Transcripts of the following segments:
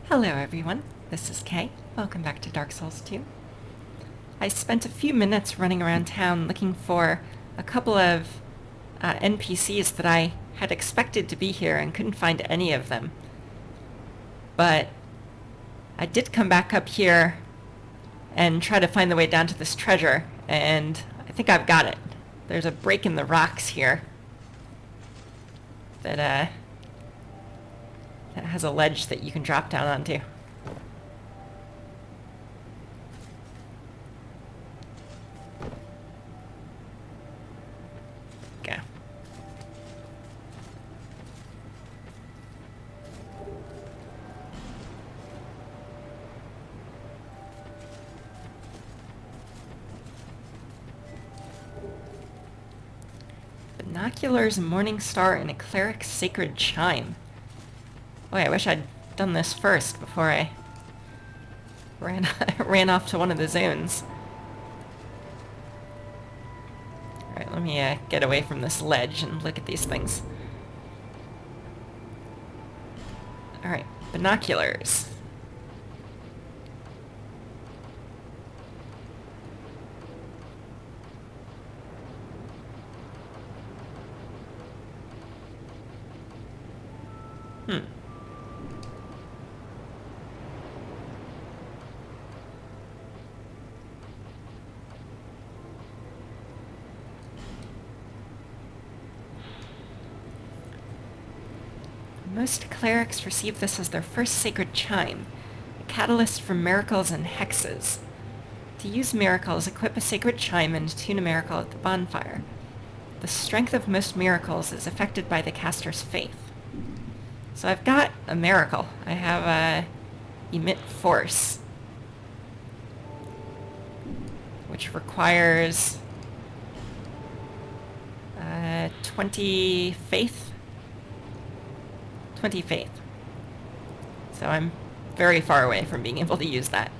Hello everyone, this is Kay. Welcome back to Dark Souls 2. I spent a few minutes running around town looking for a couple of NPCs that I had expected to be here and couldn't find any of them. But I did come back up here and try to find the way down to this treasure, and I think I've got it. There's a break in the rocks here that has a ledge that you can drop down onto. Go. Binoculars, Morning Star, and a Cleric's Sacred Chime. Boy, I wish I'd done this first before I ran off to one of the zones. Alright, let me get away from this ledge and look at these things. Alright, binoculars. Most clerics receive this as their first sacred chime, a catalyst for miracles and hexes. To use miracles, equip a sacred chime and tune a miracle at the bonfire. The strength of most miracles is affected by the caster's faith. So I've got a miracle. I have emit force, which requires 20 faith. 20 faith. So I'm very far away from being able to use that.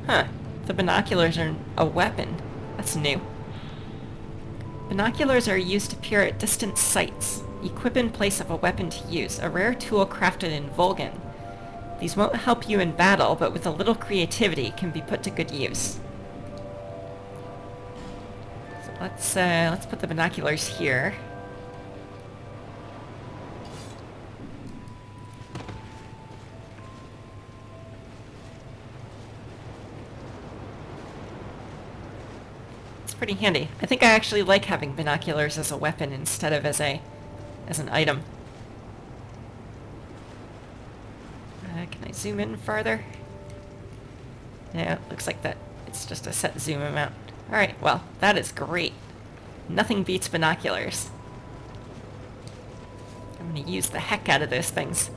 Huh. The binoculars are a weapon. That's new. Binoculars are used to peer at distant sights. Equip in place of a weapon to use, a rare tool crafted in Volgan. These won't help you in battle, but with a little creativity can be put to good use. So let's put the binoculars here. It's pretty handy. I think I actually like having binoculars as a weapon instead of as an item. Can I zoom in farther? Yeah, it looks like that. It's just a set zoom amount. Alright, well, that is great. Nothing beats binoculars. I'm going to use the heck out of those things.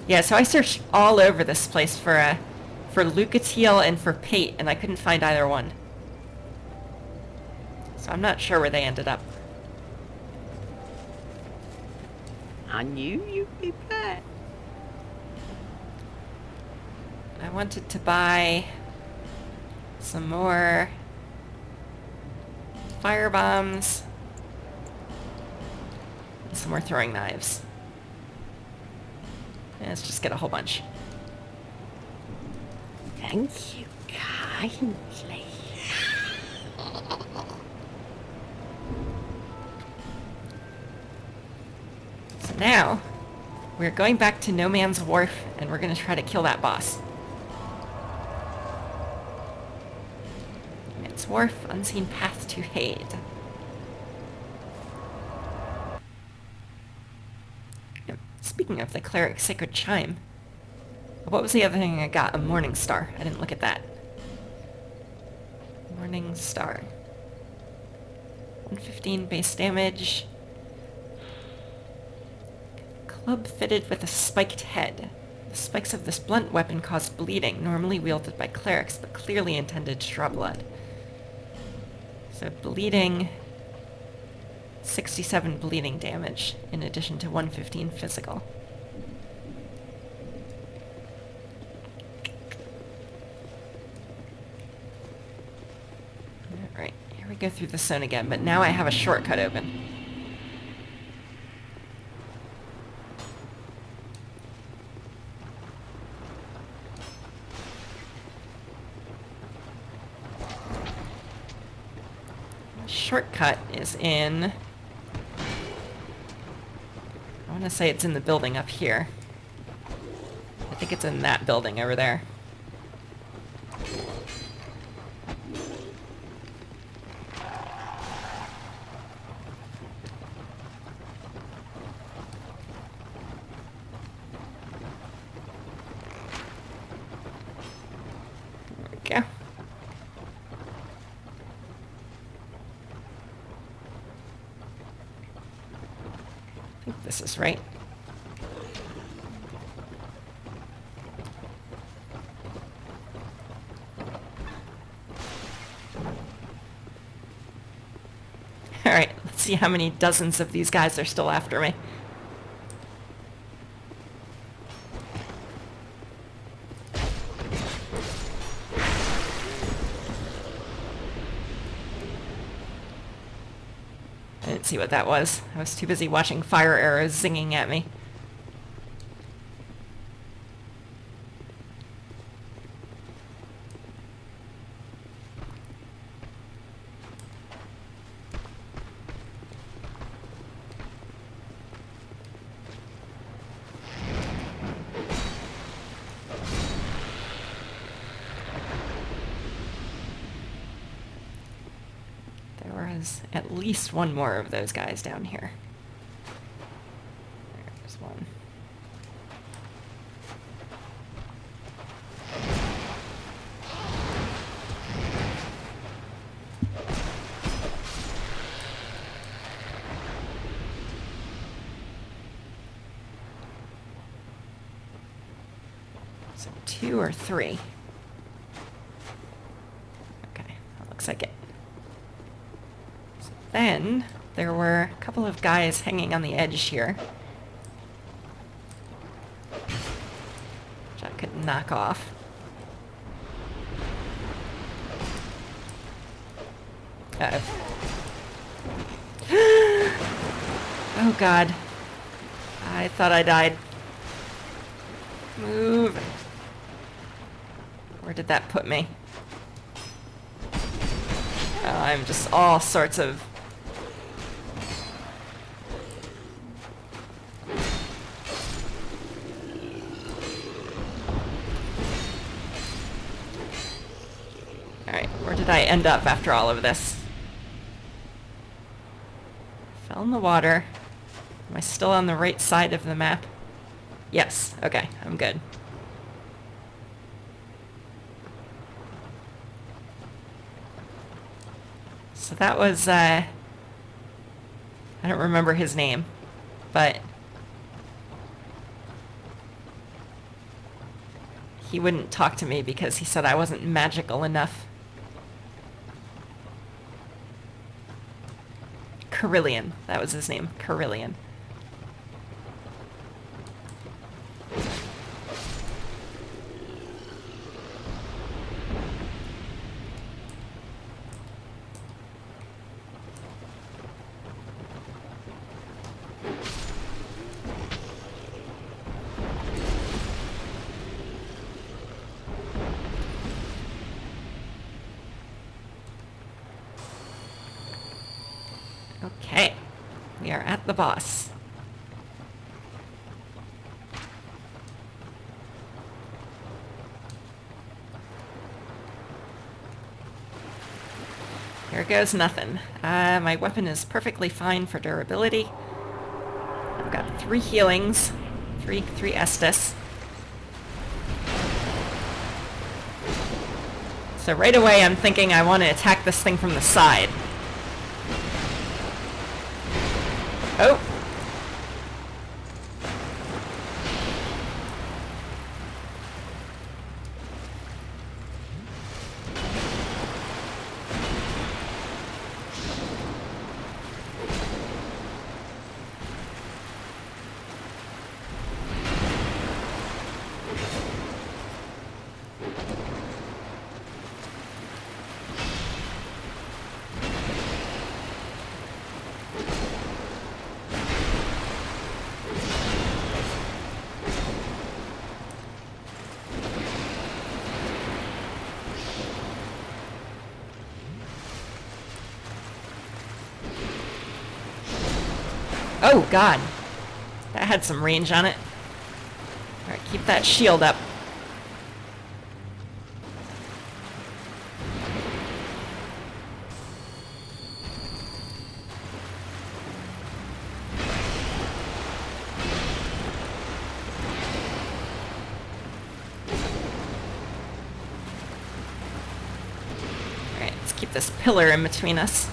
Yeah, so I searched all over this place for Lucatiel and for Pate, and I couldn't find either one. So I'm not sure where they ended up. I knew you'd be back. I wanted to buy some more fire bombs and some more throwing knives. And let's just get a whole bunch. Thank you kindly. So now, we're going back to No Man's Wharf, and we're going to try to kill that boss. Wharf, unseen path to Hade. Speaking of the Cleric's Sacred Chime, what was the other thing I got? A Morning Star. I didn't look at that. Morning Star. 115 base damage. Club fitted with a spiked head. The spikes of this blunt weapon cause bleeding, normally wielded by clerics, but clearly intended to draw blood. So bleeding, 67 bleeding damage, in addition to 115 physical. Alright, here we go through the zone again, but now I have a shortcut open. The shortcut is in... I want to say it's in the building up here. I think it's in that building over there. There we go. I think this is right. Alright, let's see how many dozens of these guys are still after me. I didn't see what that was. I was too busy watching fire arrows zinging at me. At least one more of those guys down here. There's one. So 2 or 3. Okay, that looks like it. Then, there were a couple of guys hanging on the edge here, which I could knock off. Uh-oh. Oh god. I thought I died. Move. Where did that put me? Oh, I'm just all sorts of... Alright, where did I end up after all of this? Fell in the water. Am I still on the right side of the map? Yes, okay, I'm good. So that was, I don't remember his name, but he wouldn't talk to me because he said I wasn't magical enough. Carillion, that was his name, Carillion. Okay, we are at the boss. Here goes nothing. My weapon is perfectly fine for durability. I've got 3 healings, 3 Estus. So right away I'm thinking I want to attack this thing from the side. Oh! Oh, God. That had some range on it. Alright, keep that shield up. Alright, let's keep this pillar in between us.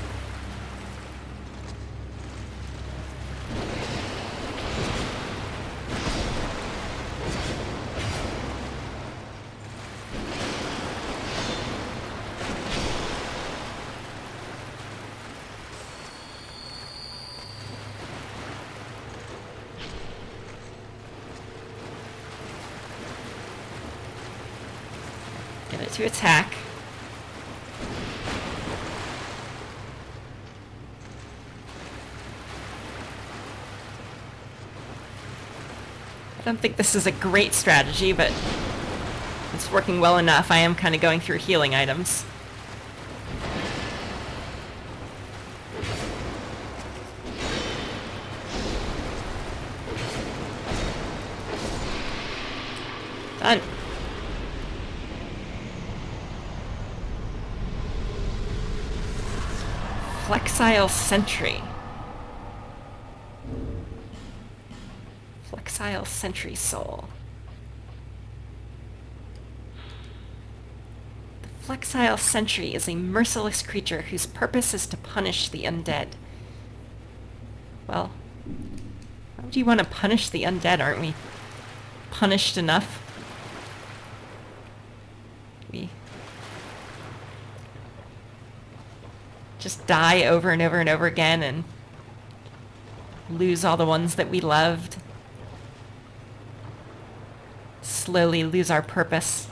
Get it to attack. I don't think this is a great strategy, but it's working well enough. I am kind of going through healing items. Done. Flexile Sentry. Flexile Sentry Soul. The Flexile Sentry is a merciless creature whose purpose is to punish the undead. Well, why would you want to punish the undead? Aren't we punished enough? We just die over and over and over again and lose all the ones that we loved. Slowly lose our purpose.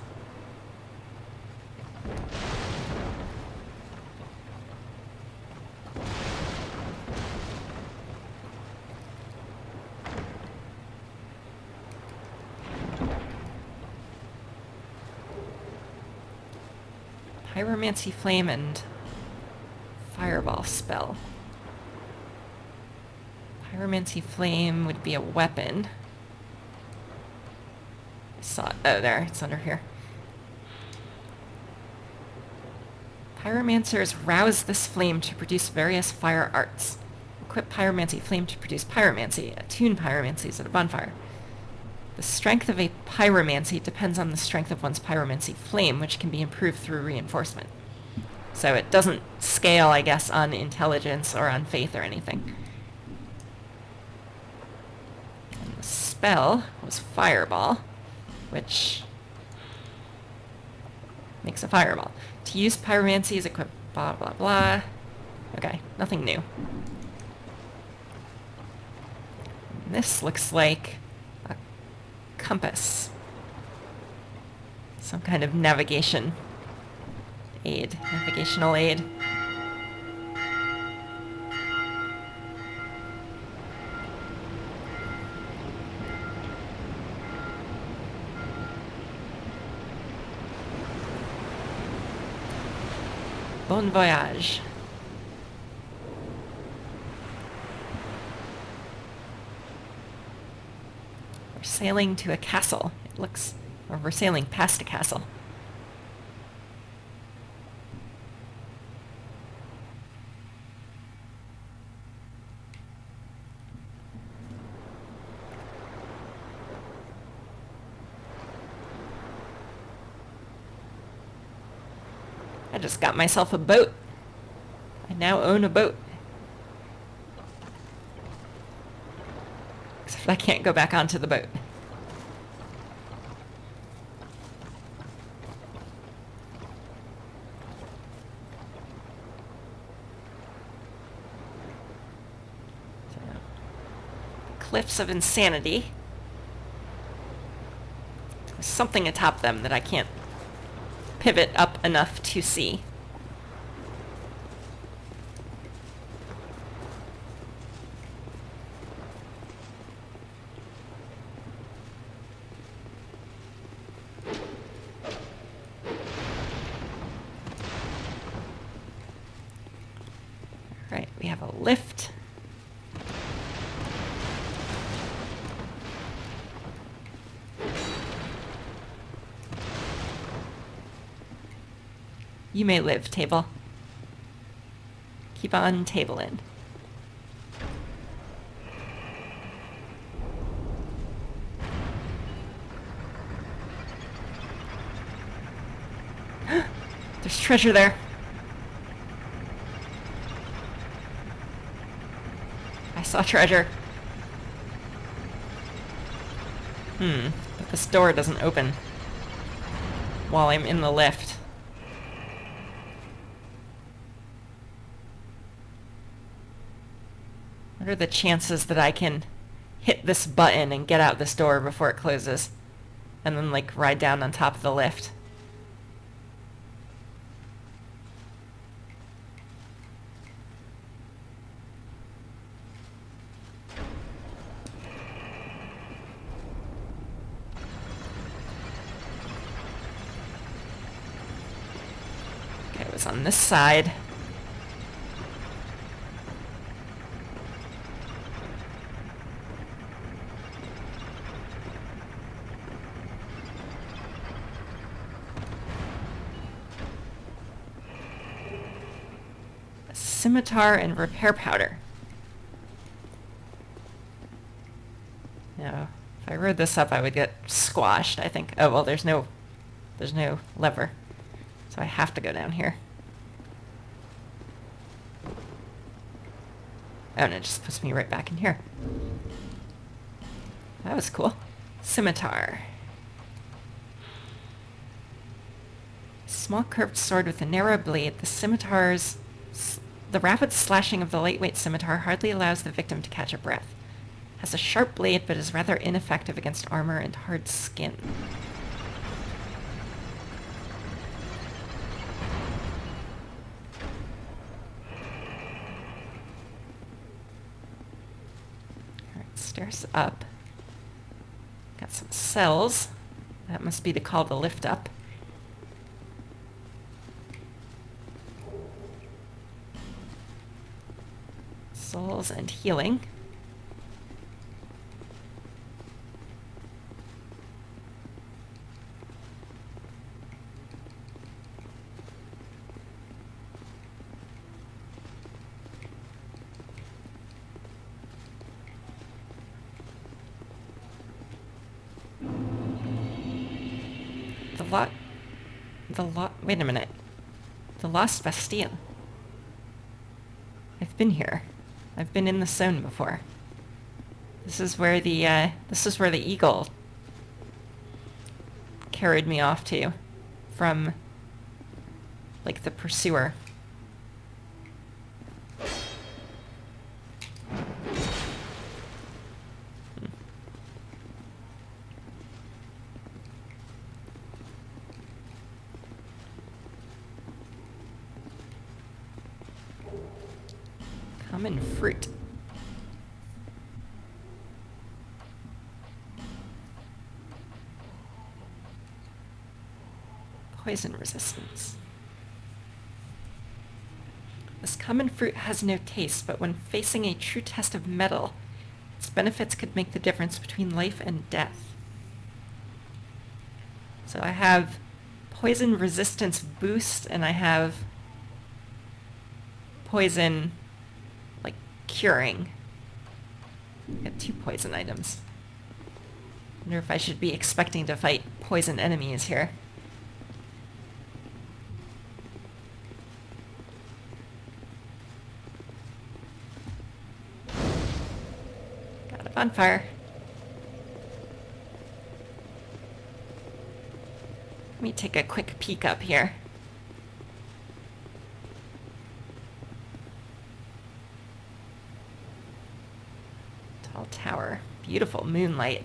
Pyromancy Flame and Fireball spell. Pyromancy Flame would be a weapon. I saw it. Oh, there. It's under here. Pyromancers rouse this flame to produce various fire arts. Equip Pyromancy Flame to produce pyromancy. Attune pyromancies at a bonfire. The strength of a pyromancy depends on the strength of one's pyromancy flame, which can be improved through reinforcement. So it doesn't scale, I guess, on intelligence or on faith or anything. And the spell was Fireball, which makes a fireball. To use pyromancies, equip blah blah blah. Okay, nothing new. And this looks like a compass. Some kind of navigation aid, navigational aid. Bon voyage. We're sailing to a castle. It looks, or we're sailing past a castle. I just got myself a boat. I now own a boat. Except I can't go back onto the boat. So, Cliffs of Insanity. There's something atop them that I can't pivot up enough to see. Right, we have a lift. You may live, table. Keep on tabling. There's treasure there. I saw treasure. But this door doesn't open while I'm in the lift. What are the chances that I can hit this button and get out this door before it closes? And then, like, ride down on top of the lift? Okay, it was on this side. Scimitar and repair powder. Now, if I rode this up, I would get squashed, I think. Oh, well, there's no lever. So I have to go down here. Oh, and it just puts me right back in here. That was cool. Scimitar. Small curved sword with a narrow blade. The rapid slashing of the lightweight scimitar hardly allows the victim to catch a breath. Has a sharp blade, but is rather ineffective against armor and hard skin. Alright, stairs up. Got some cells. That must be to call the lift up. Souls and healing. Wait a minute. The Lost Bastille. I've been here. I've been in the zone before. This is where the eagle carried me off to from, like, the pursuer. Common fruit. Poison resistance. This common fruit has no taste, but when facing a true test of metal, its benefits could make the difference between life and death. So I have poison resistance boost, and I have poison, like, curing. I got 2 poison items. Wonder if I should be expecting to fight poison enemies here. Got a bonfire. Let me take a quick peek up here. Tall tower. Beautiful moonlight.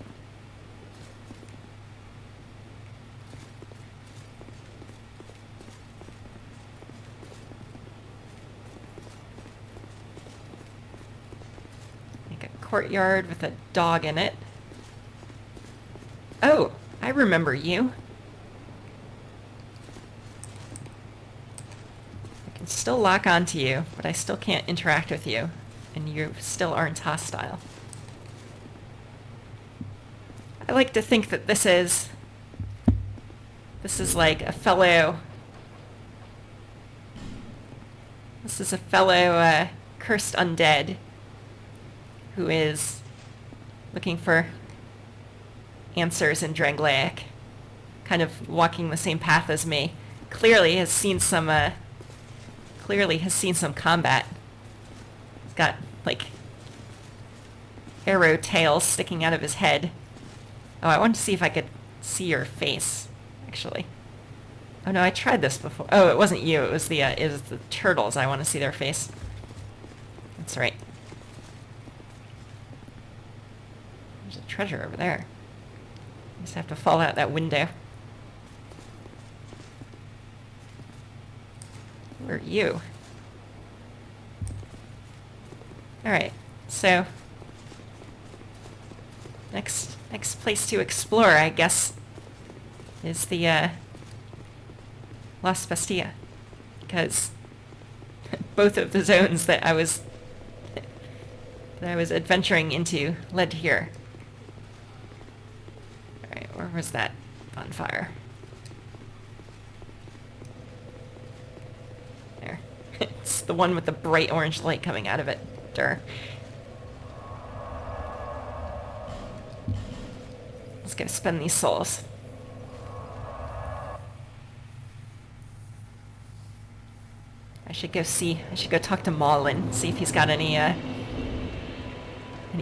Like a courtyard with a dog in it. Oh, I remember you. Still lock onto you, but I still can't interact with you, and you still aren't hostile. I like to think that this is like a fellow This is a fellow cursed undead who is looking for answers in Dranglaic, kind of walking the same path as me. Clearly has seen some combat. He's got like arrow tails sticking out of his head. Oh, I wanted to see if I could see your face, actually. Oh no, I tried this before. Oh, it wasn't you. It was the turtles. I want to see their face. That's right. There's a treasure over there. I just have to fall out that window. Who are you? Alright, so next place to explore, I guess, is the Bastille, because both of the zones that I was adventuring into led here. Alright, where was that bonfire? There. It's the one with the bright orange light coming out of it. Let's go spend these souls. I should go talk to Maulin, see if he's got any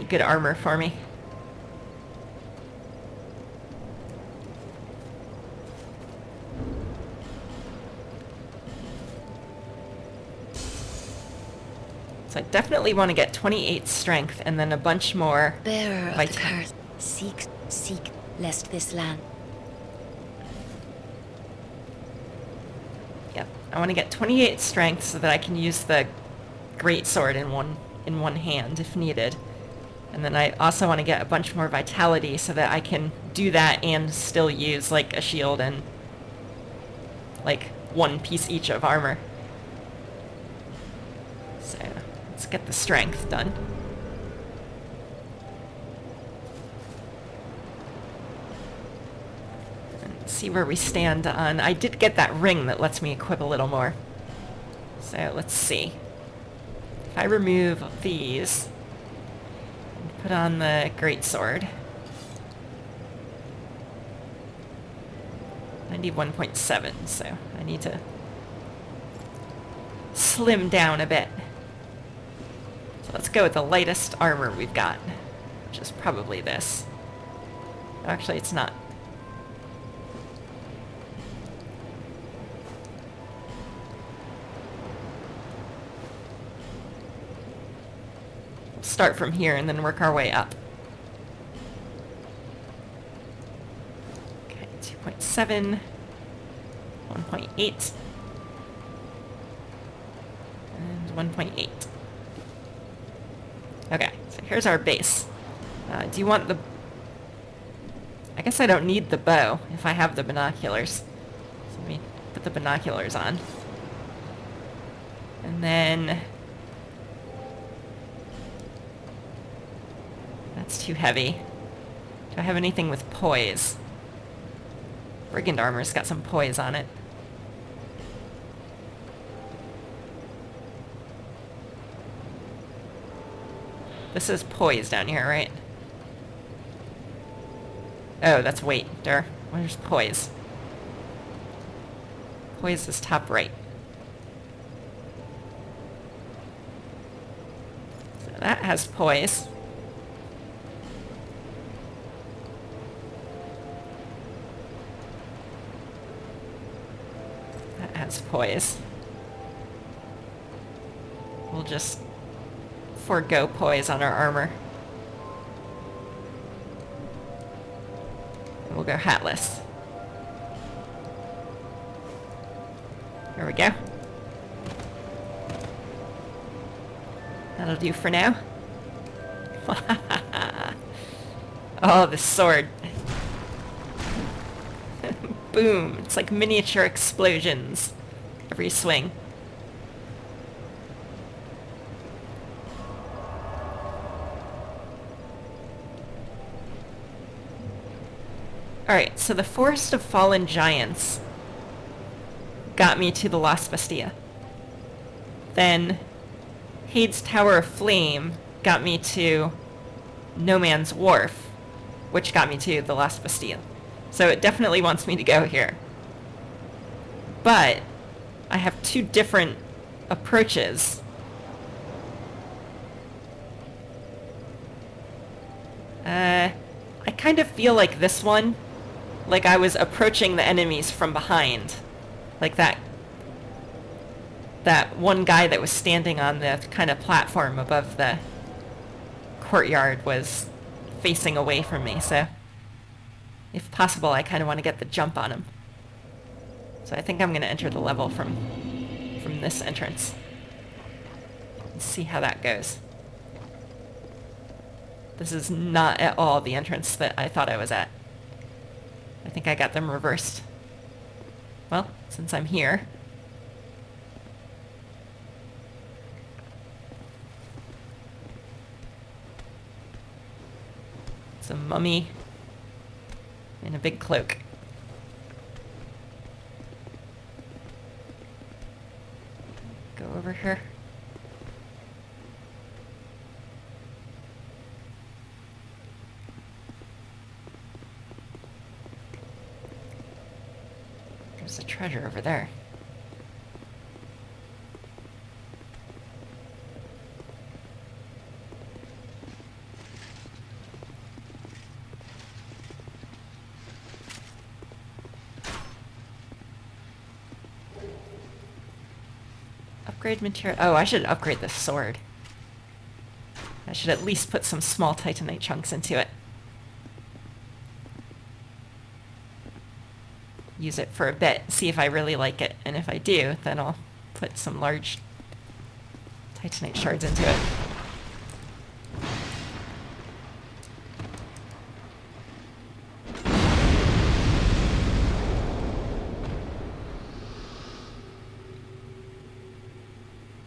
good armor for me. So I definitely want to get 28 strength and then a bunch more Bearer of the curse, seek, lest this land. Yep, I want to get 28 strength so that I can use the greatsword in one hand if needed. And then I also want to get a bunch more vitality so that I can do that and still use like a shield and like one piece each of armor. So let's get the strength done. And see where we stand on... I did get that ring that lets me equip a little more. So let's see. If I remove these and put on the greatsword, 91.7, so I need to slim down a bit. So let's go with the lightest armor we've got, which is probably this. Actually, it's not. We'll start from here and then work our way up. Okay, 2.7, 1.8, and 1.8. Okay, so here's our base. Do you want the... I guess I don't need the bow if I have the binoculars. So let me put the binoculars on. And then... That's too heavy. Do I have anything with poise? Brigand armor's got some poise on it. This is poise down here, right? Oh, that's weight. There. Where's poise? Poise is top right. So that has poise. That has poise. We'll just forego poise on our armor. And we'll go hatless. There we go. That'll do for now. Oh, this sword. Boom. It's like miniature explosions every swing. Alright, so the Forest of Fallen Giants got me to the Bastille. Then Hade's Tower of Flame got me to No Man's Wharf, which got me to the last Bastille. So it definitely wants me to go here. But I have two different approaches. I kind of feel like this one, like I was approaching the enemies from behind. Like that one guy that was standing on the kind of platform above the courtyard was facing away from me, so if possible I kind of want to get the jump on him. So I think I'm going to enter the level from this entrance. Let's see how that goes. This is not at all the entrance that I thought I was at. I think I got them reversed. Well, since I'm here. It's a mummy in a big cloak. Go over here. There's a treasure over there. Upgrade material. Oh, I should upgrade this sword. I should at least put some small titanite chunks into it. Use it for a bit, see if I really like it, and if I do, then I'll put some large titanite shards into it.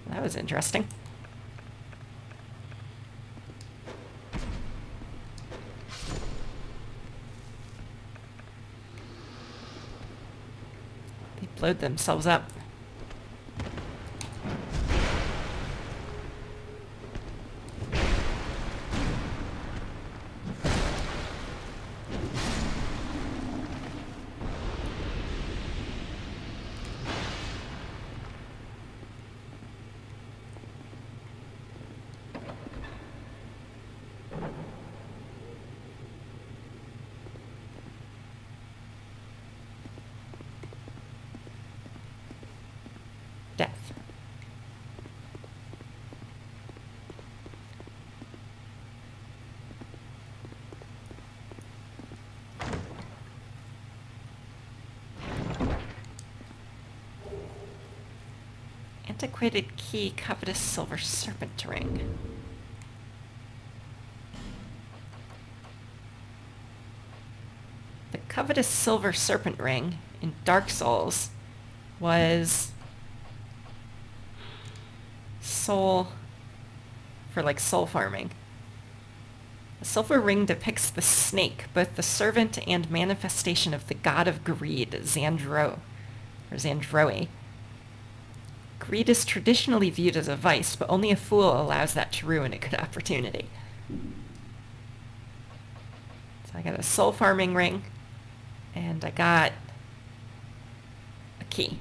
That was interesting. They blowed themselves up. Death. Antiquated key, covetous silver serpent ring. The covetous silver serpent ring in Dark Souls was soul for like soul farming. The silver ring depicts the snake, both the servant and manifestation of the god of greed, Xandro, or Xandroe. Greed is traditionally viewed as a vice, but only a fool allows that to ruin a good opportunity. So I got a soul farming ring, and I got a key.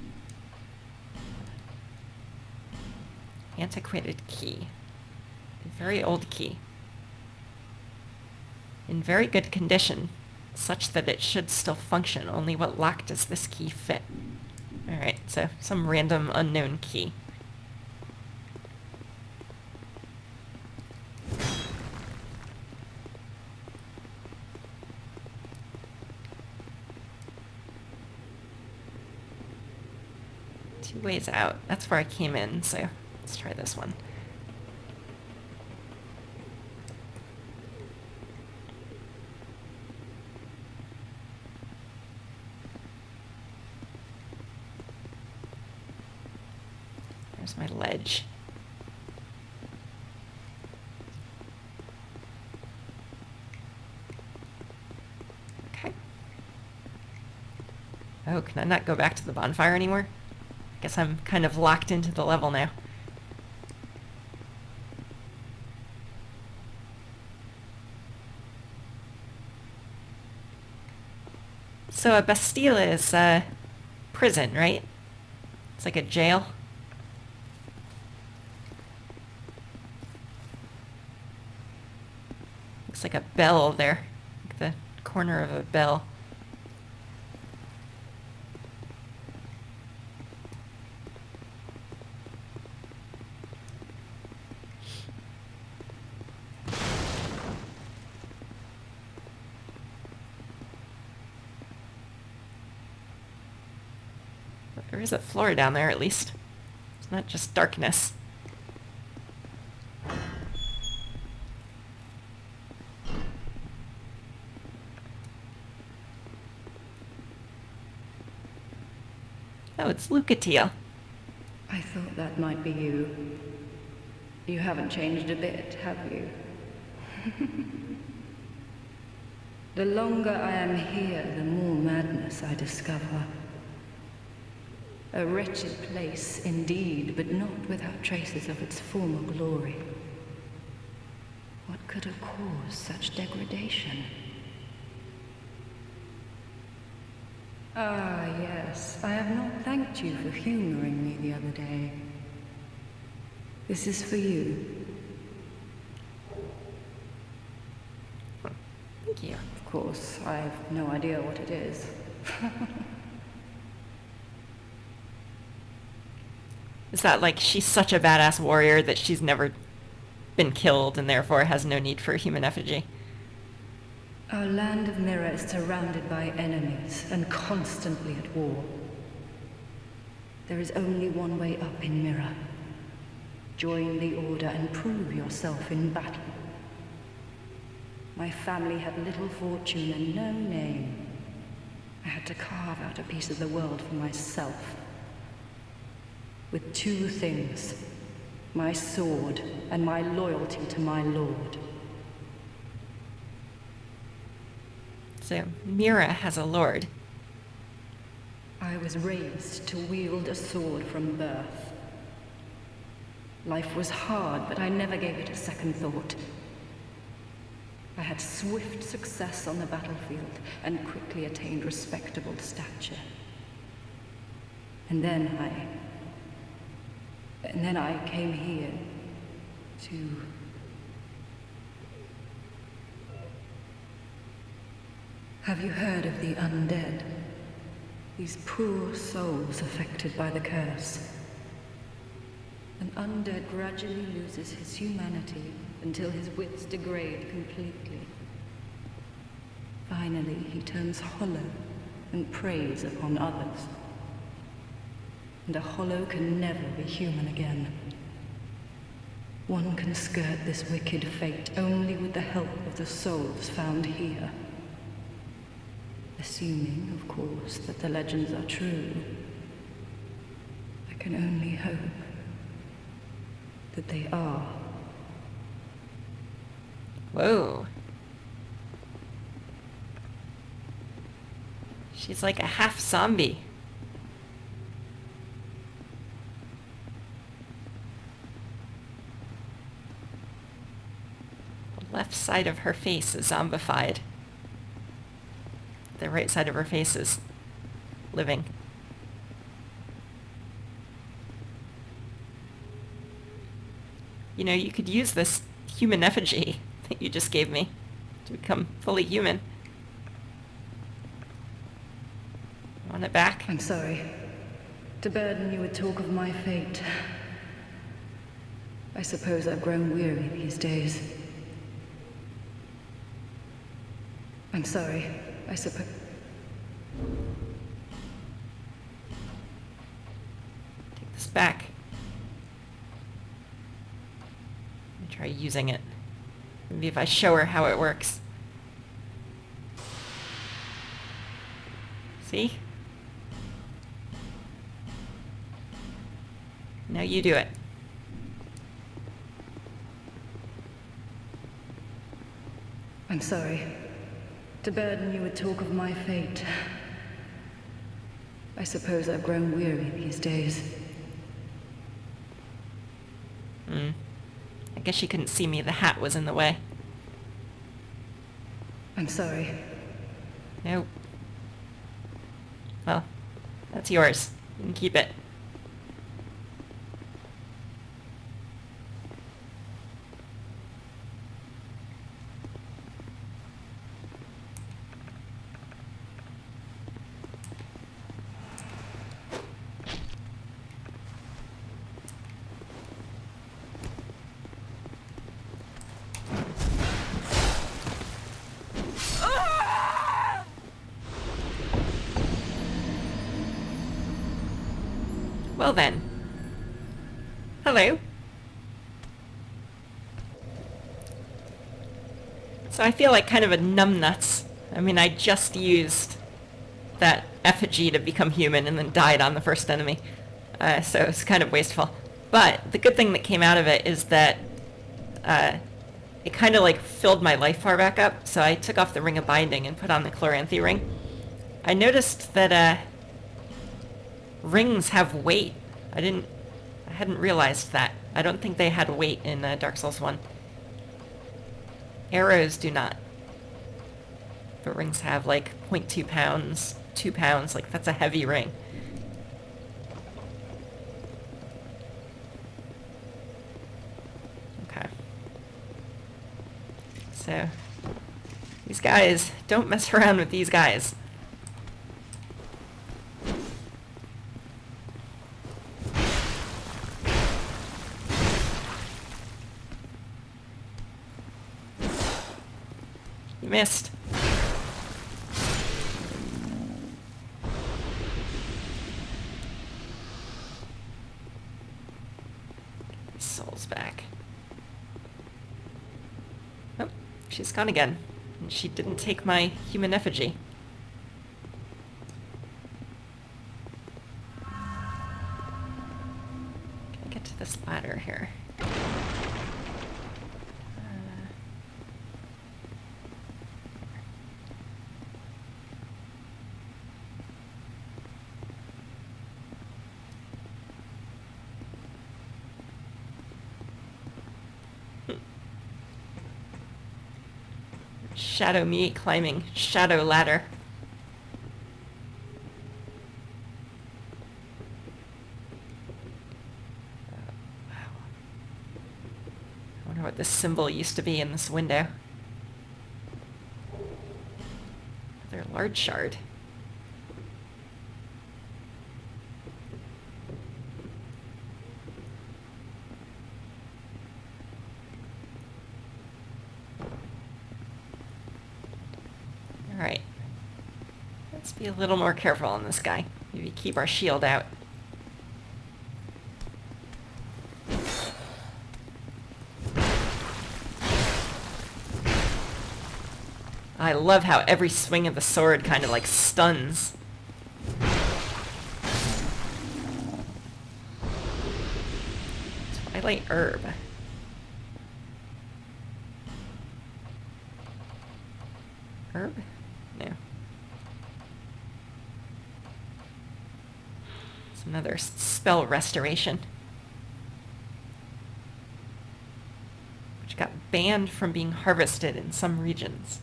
Antiquated key. A very old key. In very good condition, such that it should still function, only what lock does this key fit? Alright, so some random unknown key. Two ways out. That's where I came in, so let's try this one. There's my ledge. Okay. Oh, can I not go back to the bonfire anymore? I guess I'm kind of locked into the level now. So a Bastille is a prison, right? It's like a jail. Looks like a bell there. Like the corner of a bell. There is a floor down there, at least. It's not just darkness. Oh, it's Lucatiel. I thought that might be you. You haven't changed a bit, have you? The longer I am here, the more madness I discover. A wretched place indeed, but not without traces of its former glory. What could have caused such degradation? Ah, yes. I have not thanked you for humoring me the other day. This is for you. Thank you. Of course, I have no idea what it is. Is that like she's such a badass warrior that she's never been killed and therefore has no need for a human effigy? Our land of Mirror is surrounded by enemies and constantly at war. There is only one way up in Mirror. Join the Order and prove yourself in battle. My family had little fortune and no name. I had to carve out a piece of the world for myself. With two things, my sword and my loyalty to my lord. So Mira has a lord. I was raised to wield a sword from birth. Life was hard, but I never gave it a second thought. I had swift success on the battlefield and quickly attained respectable stature. And then I came here to... Have you heard of the undead? These poor souls affected by the curse. An undead gradually loses his humanity until his wits degrade completely. Finally, he turns hollow and preys upon others. And a hollow can never be human again. One can skirt this wicked fate only with the help of the souls found here. Assuming, of course, that the legends are true, I can only hope that they are. Whoa. She's like a half zombie. The left side of her face is zombified. The right side of her face is living. You know, you could use this human effigy that you just gave me to become fully human. Want it back? I'm sorry to burden you with talk of my fate. I suppose I've grown weary these days. I'm sorry. I suppose... Take this back. Let me try using it. Maybe if I show her how it works. See? Now you do it. I'm sorry to burden you with talk of my fate. I suppose I've grown weary these days. I guess she couldn't see me. The hat was in the way. I'm sorry. Nope. Well, that's yours. You can keep it. Well then. Hello. So I feel like kind of a numbnuts. I mean, I just used that effigy to become human and then died on the first enemy. So it's kind of wasteful. But the good thing that came out of it is that it kind of like filled my life bar back up. So I took off the Ring of Binding and put on the Chloranthy ring. I noticed that rings have weight. I hadn't realized that. I don't think they had weight in Dark Souls 1. Arrows do not. But rings have like 0.2 pounds, 2 pounds, like that's a heavy ring. Okay. So, these guys, don't mess around with these guys. You missed. Souls back. Oh, she's gone again. And she didn't take my human effigy. Can I get to this ladder here? Shadow me climbing shadow ladder. Wow. I wonder what this symbol used to be in this window. Another large shard. Alright. Let's be a little more careful on this guy. Maybe keep our shield out. I love how every swing of the sword kind of like stuns. Twilight herb. Herb? No. It's another spell restoration. Which got banned from being harvested in some regions.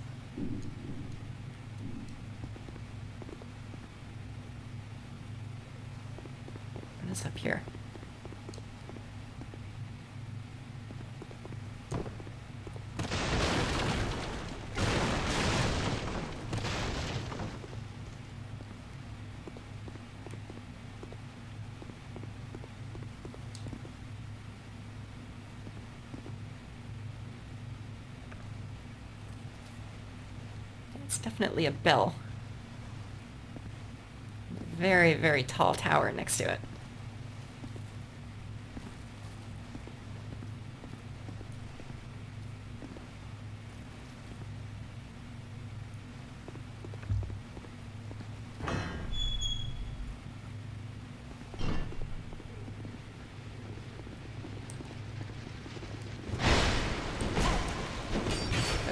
What is up here? It's definitely a bell. Very, very tall tower next to it.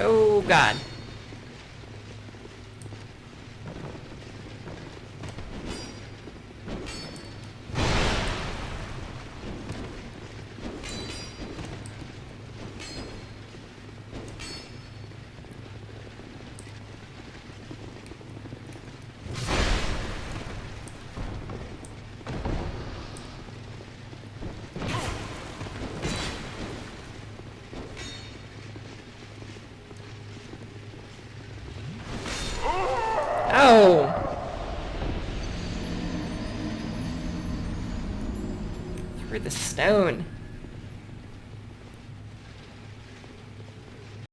Oh, God. No! Through the stone.